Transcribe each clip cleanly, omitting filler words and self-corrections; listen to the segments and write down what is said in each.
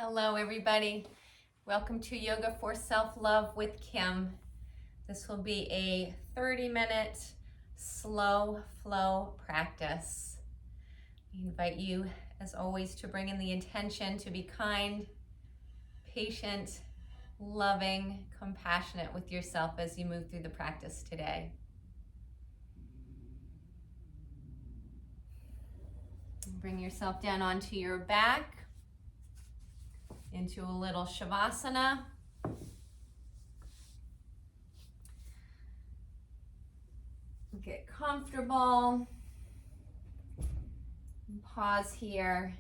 Hello everybody. Welcome to Yoga for Self-Love with Kim. This will be a 30-minute slow flow practice. I invite you, as always, to bring in the intention to be kind, patient, loving, compassionate with yourself as you move through the practice today. Bring yourself down onto your back into a little Shavasana. Get comfortable. And pause here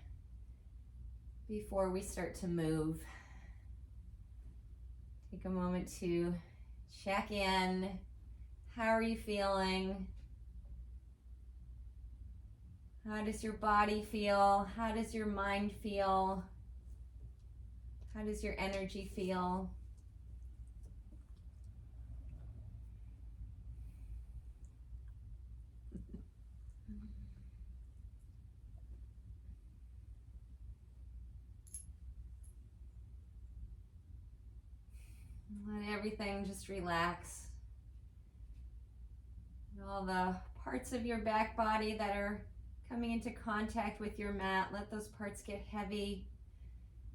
before we start to move. Take a moment to check in. How are you feeling? How does your body feel? How does your mind feel? How does your energy feel? Let everything just relax. All the parts of your back body that are coming into contact with your mat, let those parts get heavy.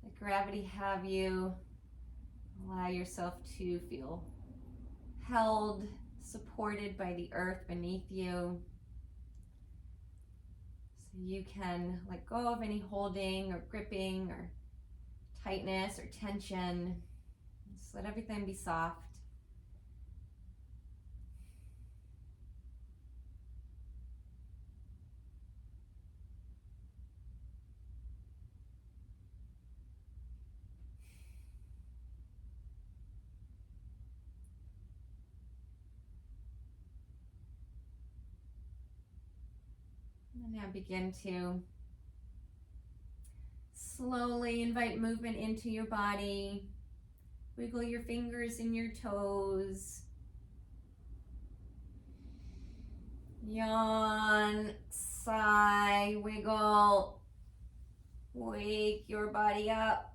Let gravity have you. Allow yourself to feel held, supported by the earth beneath you. So you can let go of any holding or gripping or tightness or tension. Just let everything be soft. And now begin to slowly invite movement into your body. Wiggle your fingers and your toes. Yawn, sigh, wiggle. Wake your body up.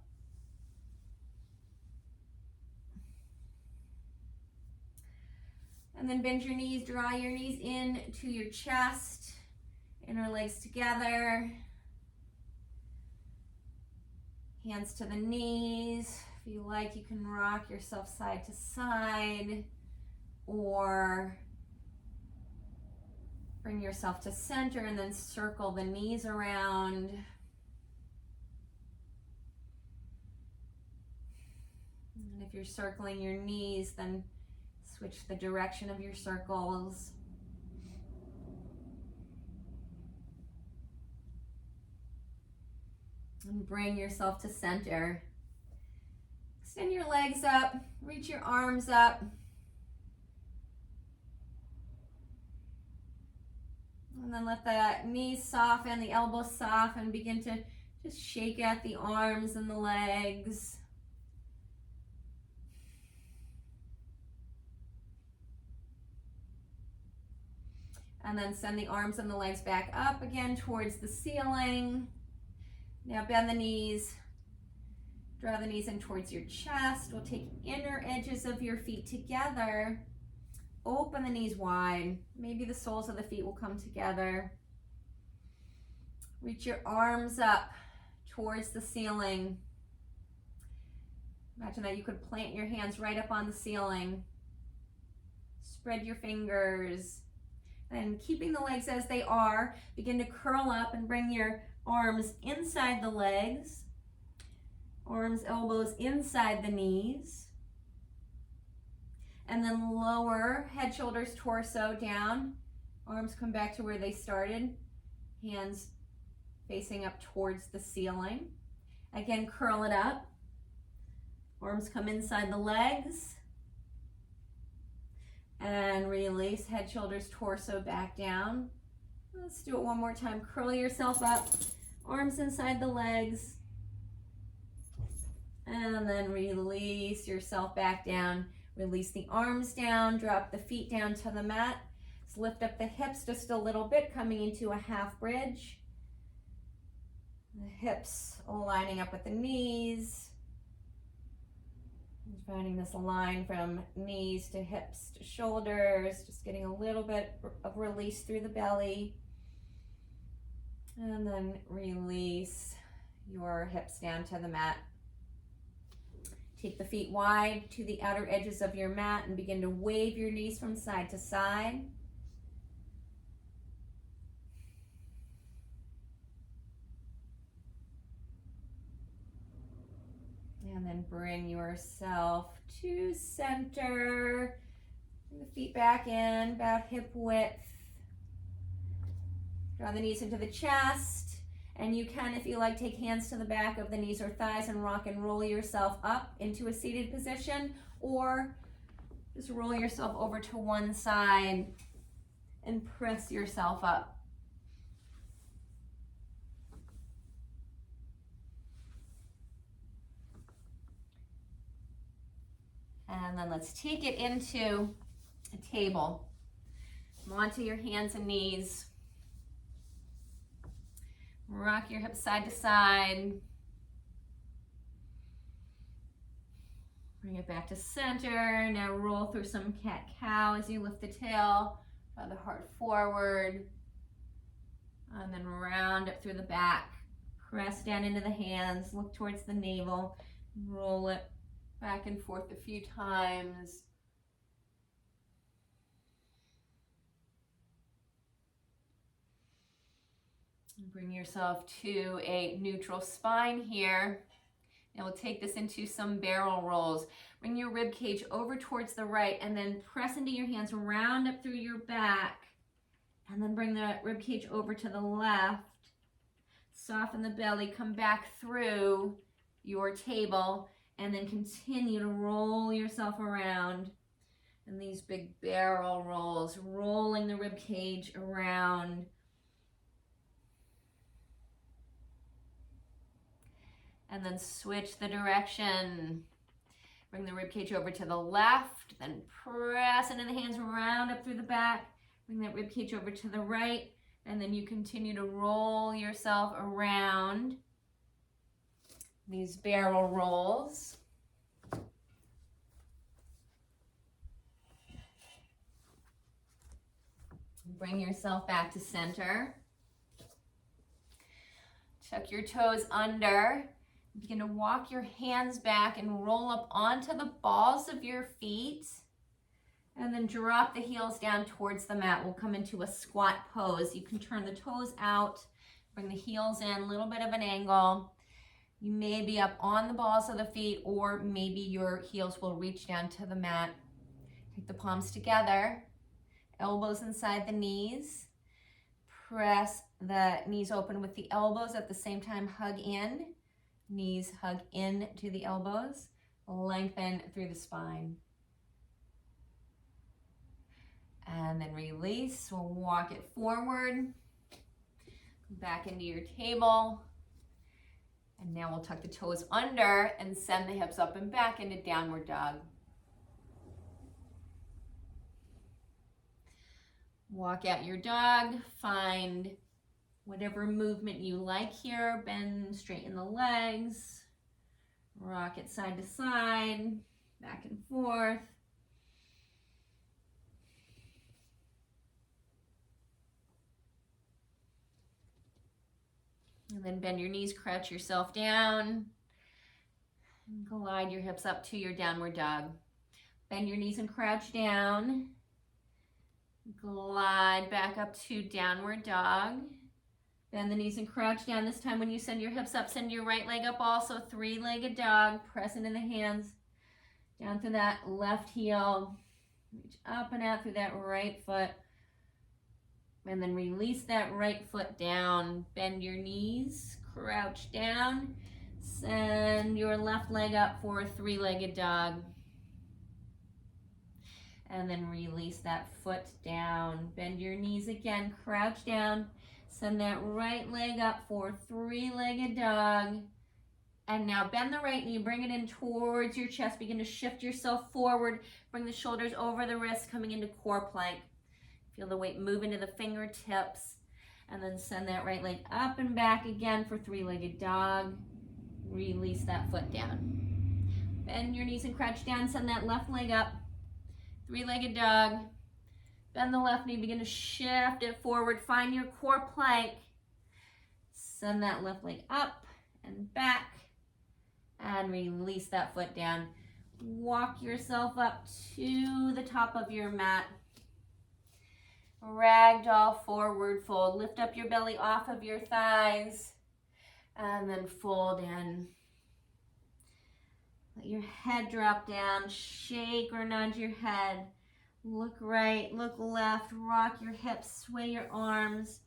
And then bend your knees, draw your knees in to your chest. Interlegs together. Hands to the knees. If you like, you can rock yourself side to side or bring yourself to center and then circle the knees around. And if you're circling your knees, then switch the direction of your circles. And bring yourself to center. Extend your legs up, reach your arms up. And then let the knees soften, the elbows soften, begin to just shake out the arms and the legs. And then send the arms and the legs back up again towards the ceiling. Now bend the knees, draw the knees in towards your chest. We'll take inner edges of your feet together. Open the knees wide. Maybe the soles of the feet will come together. Reach your arms up towards the ceiling. Imagine that you could plant your hands right up on the ceiling. Spread your fingers. And keeping the legs as they are, begin to curl up and bring your arms inside the legs, arms, elbows inside the knees, and then lower head, shoulders, torso down. Arms come back to where they started, hands facing up towards the ceiling. Again, curl it up. Arms come inside the legs. And release, head, shoulders, torso back down. Let's do it one more time. Curl yourself up, arms inside the legs. And then release yourself back down. Release the arms down, drop the feet down to the mat. Let's lift up the hips just a little bit, coming into a half bridge. The hips lining up with the knees. Finding this line from knees to hips to shoulders, just getting a little bit of release through the belly. And then release your hips down to the mat. Take the feet wide to the outer edges of your mat and begin to wave your knees from side to side. And then bring yourself to center. Bring the feet back in, about hip width. Draw the knees into the chest. And you can, if you like, take hands to the back of the knees or thighs and rock and roll yourself up into a seated position, or just roll yourself over to one side and press yourself up. And then let's take it into a table. Come onto your hands and knees. Rock your hips side to side. Bring it back to center. Now roll through some cat-cow as you lift the tail. Draw the heart forward. And then round up through the back. Press down into the hands. Look towards the navel. Roll it back and forth a few times. Bring yourself to a neutral spine here. And we'll take this into some barrel rolls. Bring your rib cage over towards the right and then press into your hands, round up through your back. And then bring the rib cage over to the left. Soften the belly, come back through your table, and then continue to roll yourself around. And these big barrel rolls, rolling the rib cage around. And then switch the direction. Bring the ribcage over to the left, then press into the hands, round up through the back. Bring that ribcage over to the right, and then you continue to roll yourself around these barrel rolls. Bring yourself back to center. Tuck your toes under. Begin to walk your hands back and roll up onto the balls of your feet. And then drop the heels down towards the mat. We'll come into a squat pose. You can turn the toes out, bring the heels in, a little bit of an angle. You may be up on the balls of the feet, or maybe your heels will reach down to the mat. Take the palms together, elbows inside the knees. Press the knees open with the elbows at the same time, hug in. Knees hug in to the elbows, lengthen through the spine. And then release, we'll walk it forward, back into your table. And now we'll tuck the toes under and send the hips up and back into downward dog. Walk out your dog, find whatever movement you like here. Bend, straighten the legs, rock it side to side, back and forth. And then bend your knees, crouch yourself down, and glide your hips up to your downward dog. Bend your knees and crouch down. Glide back up to downward dog. Bend the knees and crouch down. This time when you send your hips up, send your right leg up also. Three-legged dog. Press into the hands. Down through that left heel. Reach up and out through that right foot. And then release that right foot down. Bend your knees. Crouch down. Send your left leg up for a three-legged dog. And then release that foot down. Bend your knees again. Crouch down. Send that right leg up for three-legged dog. And now bend the right knee, bring it in towards your chest. Begin to shift yourself forward. Bring the shoulders over the wrists, coming into core plank. Feel the weight move into the fingertips. And then send that right leg up and back again for three-legged dog. Release that foot down. Bend your knees and crouch down. Send that left leg up. Three-legged dog. Bend the left knee. Begin to shift it forward. Find your core plank. Send that left leg up and back. And release that foot down. Walk yourself up to the top of your mat. Ragdoll forward fold. Lift up your belly off of your thighs and then fold in. Let your head drop down. Shake or nudge your head. Look right, look left. Rock your hips, sway your arms.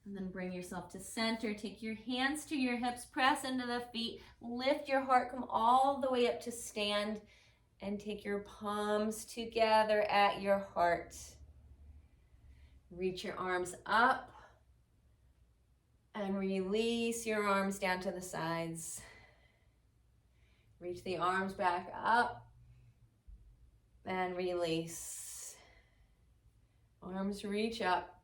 And then bring yourself to center. Take your hands to your hips, press into the feet, lift your heart, come all the way up to stand, and take your palms together at your heart. Reach your arms up and release your arms down to the sides. Reach the arms back up and release. Arms reach up.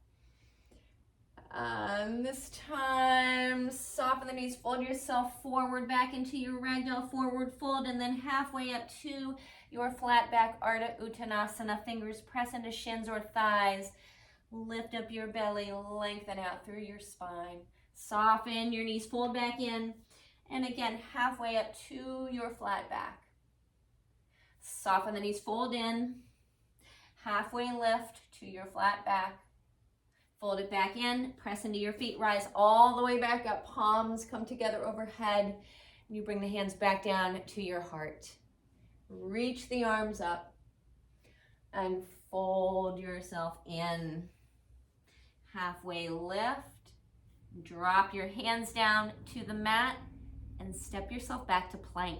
This time, soften the knees, fold yourself forward back into your ragdoll forward fold, and then halfway up to your flat back Ardha Uttanasana. Fingers press into shins or thighs. Lift up your belly, lengthen out through your spine. Soften your knees, fold back in, and again, halfway up to your flat back. Soften the knees, fold in, halfway lift to your flat back. Fold it back in, press into your feet, rise all the way back up. Palms come together overhead. You bring the hands back down to your heart. Reach the arms up and fold yourself in. Halfway lift. Drop your hands down to the mat and step yourself back to plank.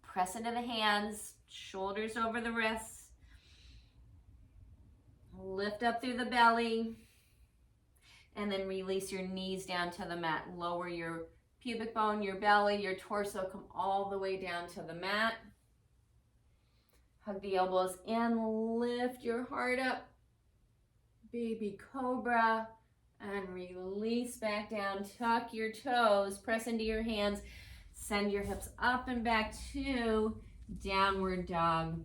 Press into the hands. Shoulders over the wrists. Lift up through the belly. And then release your knees down to the mat. Lower your pubic bone, your belly, your torso. Come all the way down to the mat. Hug the elbows in. Lift your heart up. Baby Cobra. And release back down. Tuck your toes. Press into your hands. Send your hips up and back to downward dog.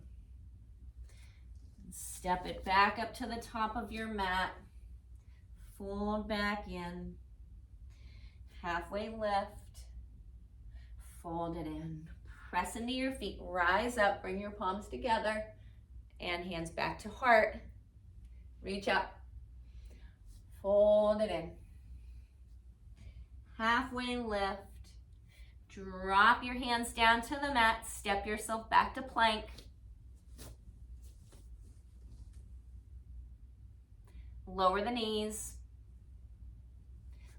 Step it back up to the top of your mat. Fold back in. Halfway lift. Fold it in. Press into your feet. Rise up. Bring your palms together. And hands back to heart. Reach up. Fold it in. Halfway lift. Drop your hands down to the mat. Step yourself back to plank. Lower the knees.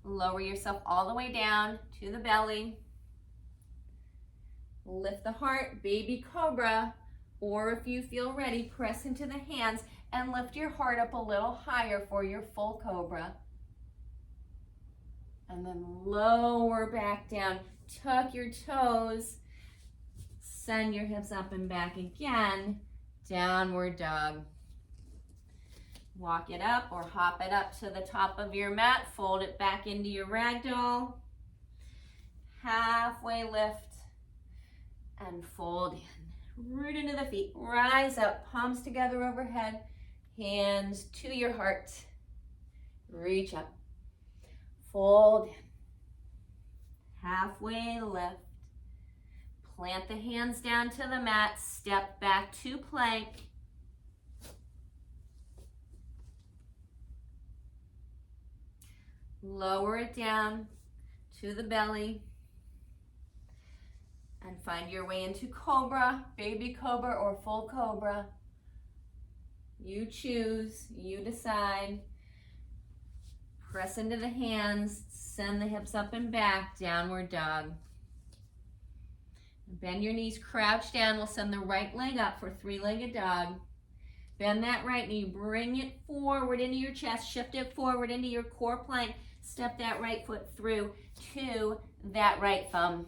Lower yourself all the way down to the belly. Lift the heart, baby Cobra. Or if you feel ready, press into the hands and lift your heart up a little higher for your full Cobra. And then lower back down. Tuck your toes. Send your hips up and back again. Downward dog. Walk it up or hop it up to the top of your mat. Fold it back into your ragdoll. Halfway lift and fold in. Root into the feet. Rise up. Palms together overhead. Hands to your heart. Reach up. Fold in. Halfway lift. Plant the hands down to the mat. Step back to plank. Lower it down to the belly. And find your way into Cobra, baby Cobra or full Cobra. You choose, you decide. Press into the hands, send the hips up and back, downward dog. Bend your knees, crouch down. We'll send the right leg up for three-legged dog. Bend that right knee, bring it forward into your chest, shift it forward into your core plank. Step that right foot through to that right thumb.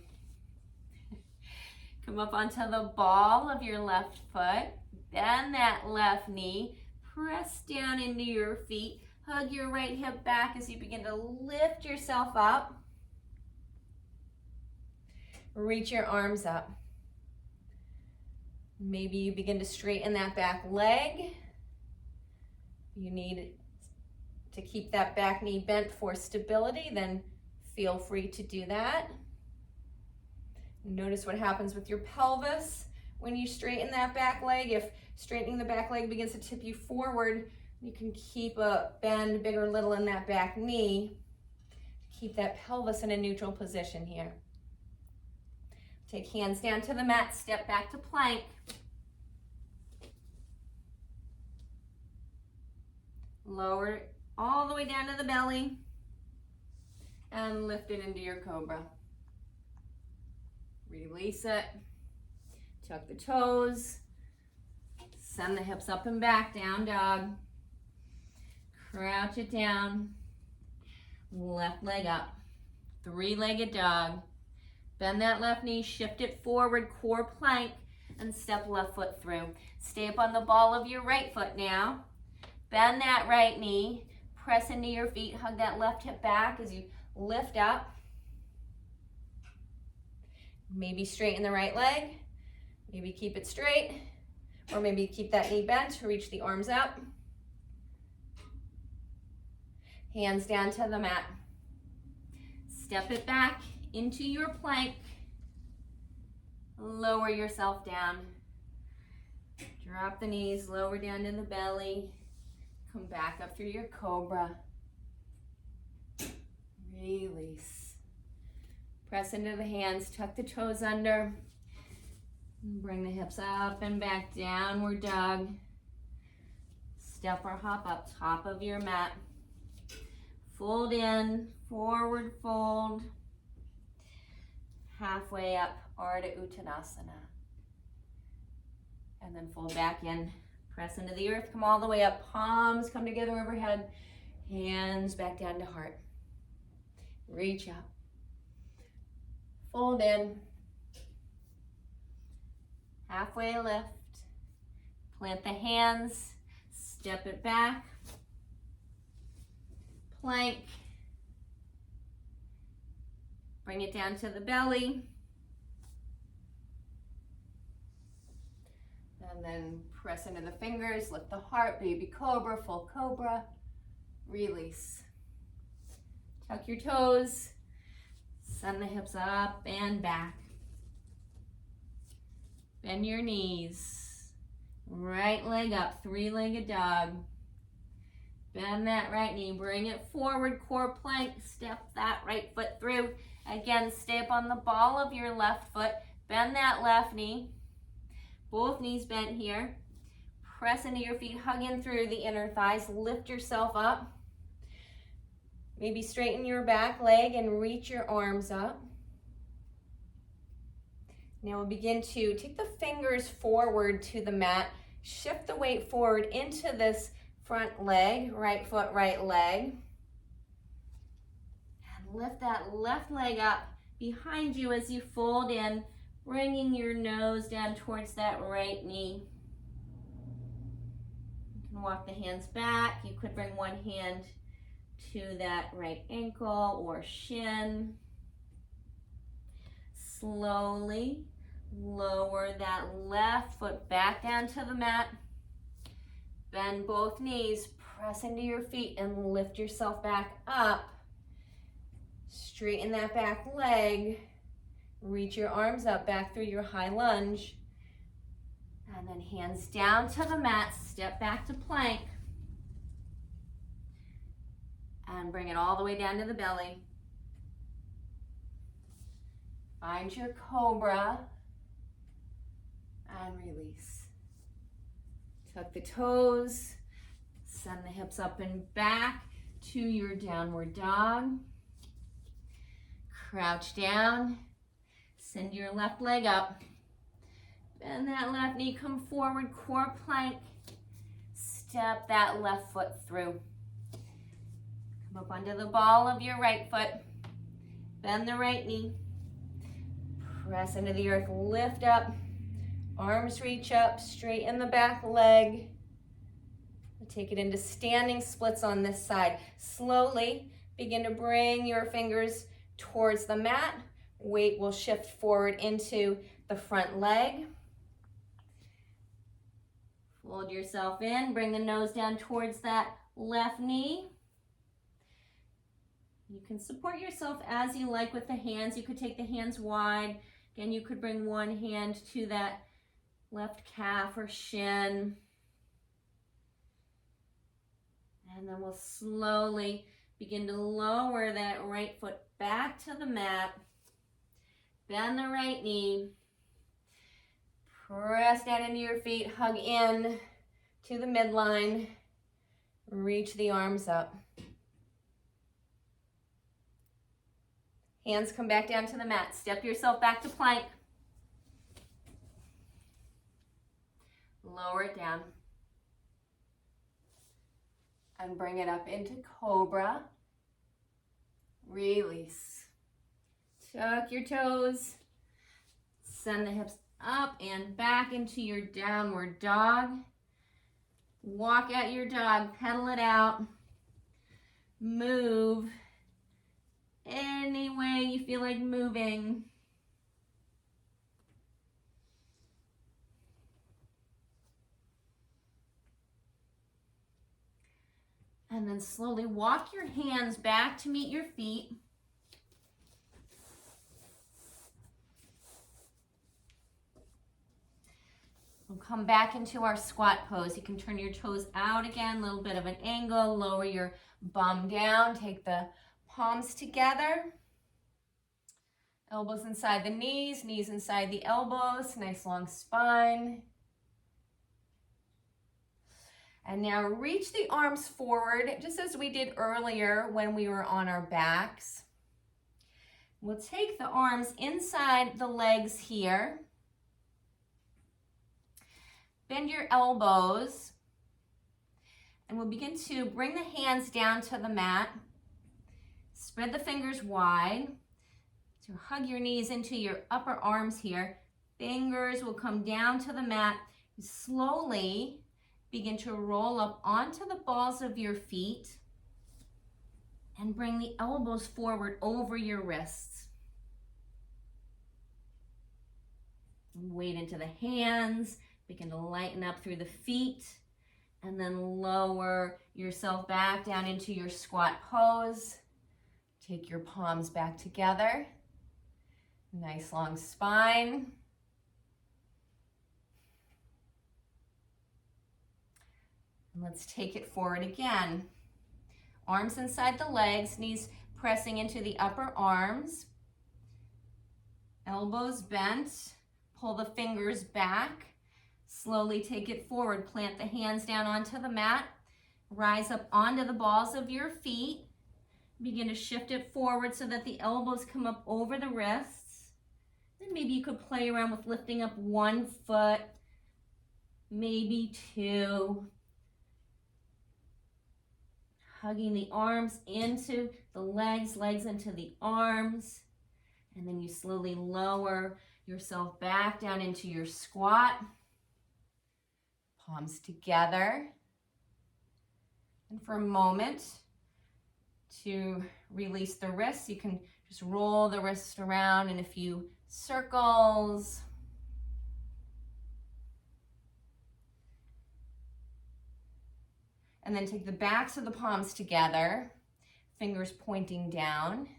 Come up onto the ball of your left foot. Bend that left knee. Press down into your feet. Hug your right hip back as you begin to lift yourself up. Reach your arms up. Maybe you begin to straighten that back leg. You need to keep that back knee bent for stability, then feel free to do that. Notice what happens with your pelvis when you straighten that back leg. If straightening the back leg begins to tip you forward, you can keep a bend, big or little, in that back knee. Keep that pelvis in a neutral position here. Take hands down to the mat, step back to plank. Lower it all the way down to the belly and lift it into your Cobra. Release it. Tuck the toes. Send the hips up and back, down dog. Crouch it down. Left leg up. Three-legged dog. Bend that left knee, shift it forward, core plank, and step left foot through. Stay up on the ball of your right foot now. Bend that right knee, press into your feet, hug that left hip back as you lift up. Maybe straighten the right leg, maybe keep it straight, or maybe keep that knee bent, reach the arms up. Hands down to the mat. Step it back into your plank. Lower yourself down. Drop the knees, lower down to the belly. Come back up through your Cobra. Release. Press into the hands, tuck the toes under. Bring the hips up and back, downward dog. Step or hop up top of your mat. Fold in, forward fold. Halfway up, Ardha Uttanasana. And then fold back in. Press into the earth, come all the way up. Palms come together overhead. Hands back down to heart. Reach up. Fold in. Halfway lift. Plant the hands. Step it back. Plank. Bring it down to the belly. And then press into the fingers, lift the heart, baby Cobra, full Cobra. Release. Tuck your toes. Send the hips up and back. Bend your knees. Right leg up, three-legged dog. Bend that right knee, bring it forward, core plank. Step that right foot through. Again, stay up on the ball of your left foot. Bend that left knee. Both knees bent here. Press into your feet, hug in through the inner thighs. Lift yourself up. Maybe straighten your back leg and reach your arms up. Now we'll begin to take the fingers forward to the mat. Shift the weight forward into this front leg, right foot, right leg. And lift that left leg up behind you as you fold in, bringing your nose down towards that right knee. You can walk the hands back. You could bring one hand to that right ankle or shin. Slowly lower that left foot back down to the mat. Bend both knees, press into your feet and lift yourself back up. Straighten that back leg. Reach your arms up back through your high lunge. And then hands down to the mat, step back to plank. And bring it all the way down to the belly. Find your Cobra. And release. Tuck the toes. Send the hips up and back to your downward dog. Crouch down. Send your left leg up. Bend that left knee, come forward, core plank. Step that left foot through. Come up onto the ball of your right foot. Bend the right knee. Press into the earth, lift up, arms reach up, straighten the back leg. Take it into standing splits on this side. Slowly begin to bring your fingers towards the mat. Weight will shift forward into the front leg. Fold yourself in, bring the nose down towards that left knee. You can support yourself as you like with the hands. You could take the hands wide. Again, you could bring one hand to that left calf or shin. And then we'll slowly begin to lower that right foot back to the mat. Bend the right knee. Press down into your feet, hug in to the midline. Reach the arms up. Hands come back down to the mat. Step yourself back to plank. Lower it down. And bring it up into Cobra. Release. Tuck your toes. Send the hips up and back into your downward dog. Walk at your dog, pedal it out. Move any way you feel like moving. And then slowly walk your hands back to meet your feet. We'll come back into our squat pose. You can turn your toes out again, a little bit of an angle, lower your bum down, take the palms together. Elbows inside the knees, knees inside the elbows, nice long spine. And now reach the arms forward, just as we did earlier when we were on our backs. We'll take the arms inside the legs here. Bend your elbows. And we'll begin to bring the hands down to the mat. Spread the fingers wide. So hug your knees into your upper arms here. Fingers will come down to the mat. Slowly begin to roll up onto the balls of your feet and bring the elbows forward over your wrists. Weight into the hands, begin to lighten up through the feet, and then lower yourself back down into your squat pose. Take your palms back together. Nice long spine. And let's take it forward again. Arms inside the legs, knees pressing into the upper arms. Elbows bent, pull the fingers back. Slowly take it forward. Plant the hands down onto the mat. Rise up onto the balls of your feet. Begin to shift it forward so that the elbows come up over the wrists. Then maybe you could play around with lifting up one foot, maybe two. Hugging the arms into the legs, legs into the arms. And then you slowly lower yourself back down into your squat. Palms together. And for a moment, to release the wrists, you can just roll the wrists around in a few circles. And then take the backs of the palms together, fingers pointing down.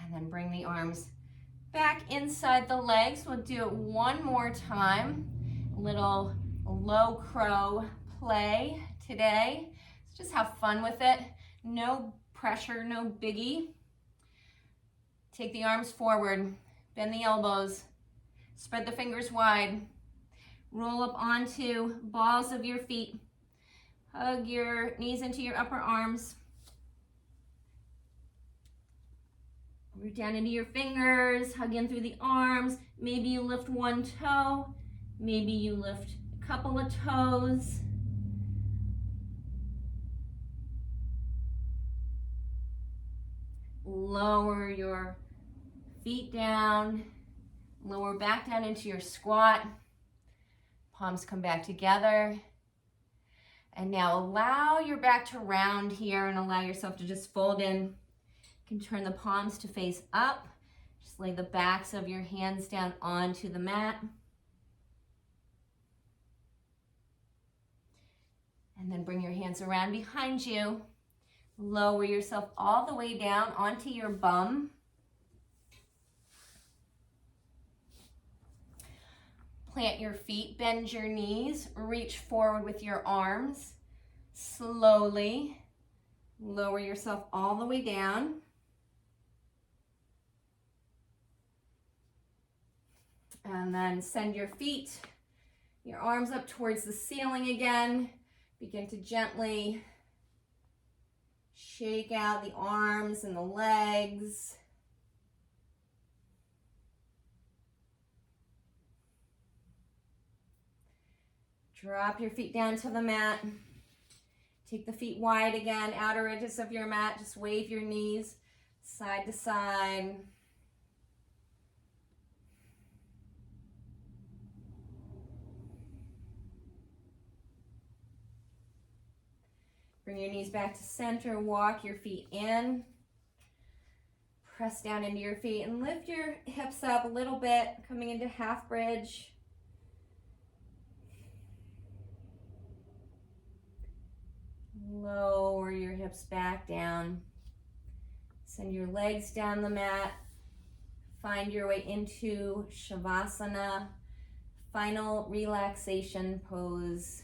And then bring the arms back inside the legs. We'll do it one more time. A little low crow play today. So just have fun with it. No pressure, no biggie. Take the arms forward, bend the elbows, spread the fingers wide. Roll up onto balls of your feet. Hug your knees into your upper arms. Root down into your fingers, hug in through the arms. Maybe you lift one toe. Maybe you lift a couple of toes. Lower your Feet down, lower back down into your squat. Palms come back together. And now allow your back to round here and allow yourself to just fold in. You can turn the palms to face up. Just lay the backs of your hands down onto the mat. And then bring your hands around behind you. Lower yourself all the way down onto your bum. Plant your feet, bend your knees, reach forward with your arms. Slowly lower yourself all the way down. And then send your feet, your arms up towards the ceiling again. Begin to gently shake out the arms and the legs. Drop your feet down to the mat. Take the feet wide again, outer edges of your mat. Just wave your knees side to side. Bring your knees back to center. Walk your feet in. Press down into your feet and lift your hips up a little bit, coming into half bridge. Lower your hips back down. Send your legs down the mat. Find your way into Shavasana, final relaxation pose.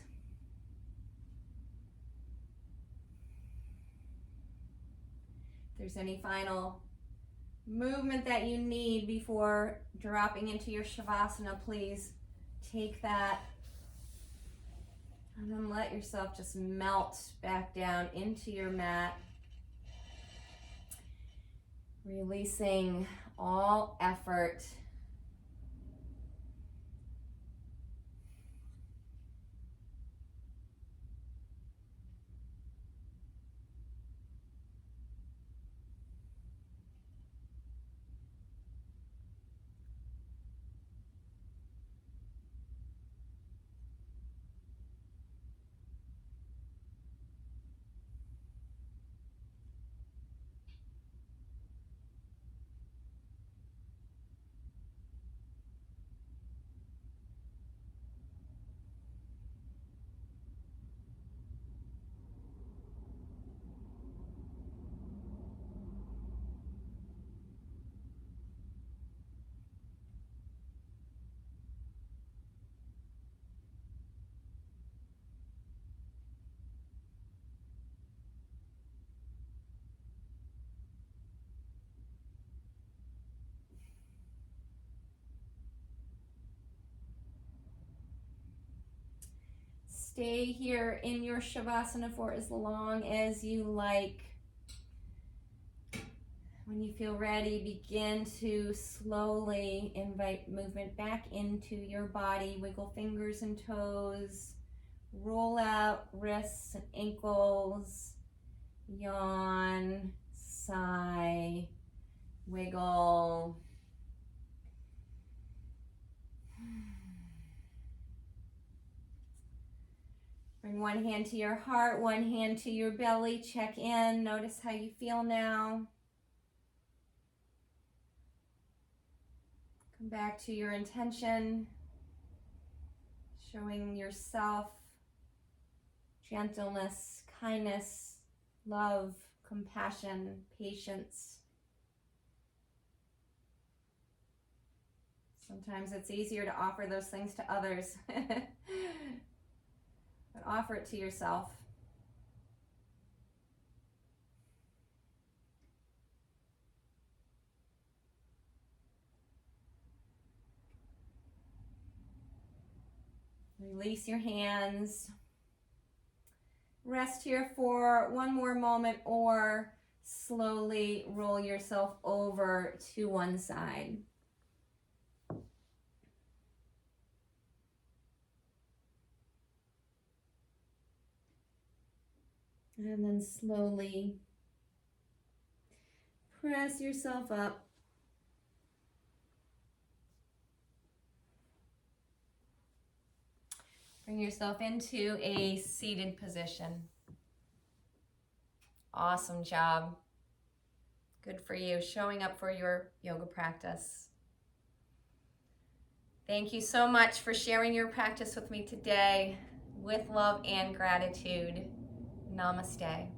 If there's any final movement that you need before dropping into your Shavasana, please take that. And then let yourself just melt back down into your mat. Releasing all effort. Stay here in your Shavasana for as long as you like. When you feel ready, begin to slowly invite movement back into your body. Wiggle fingers and toes. Roll out wrists and ankles. Yawn, sigh, wiggle. Bring one hand to your heart, one hand to your belly. Check in. Notice how you feel now. Come back to your intention. Showing yourself gentleness, kindness, love, compassion, patience. Sometimes it's easier to offer those things to others. But offer it to yourself. Release your hands. Rest here for one more moment or slowly roll yourself over to one side. And then slowly press yourself up Bring yourself into a seated position. Awesome job. Good for you, showing up for your yoga practice. Thank you so much for sharing your practice with me today. With love and gratitude. Namaste.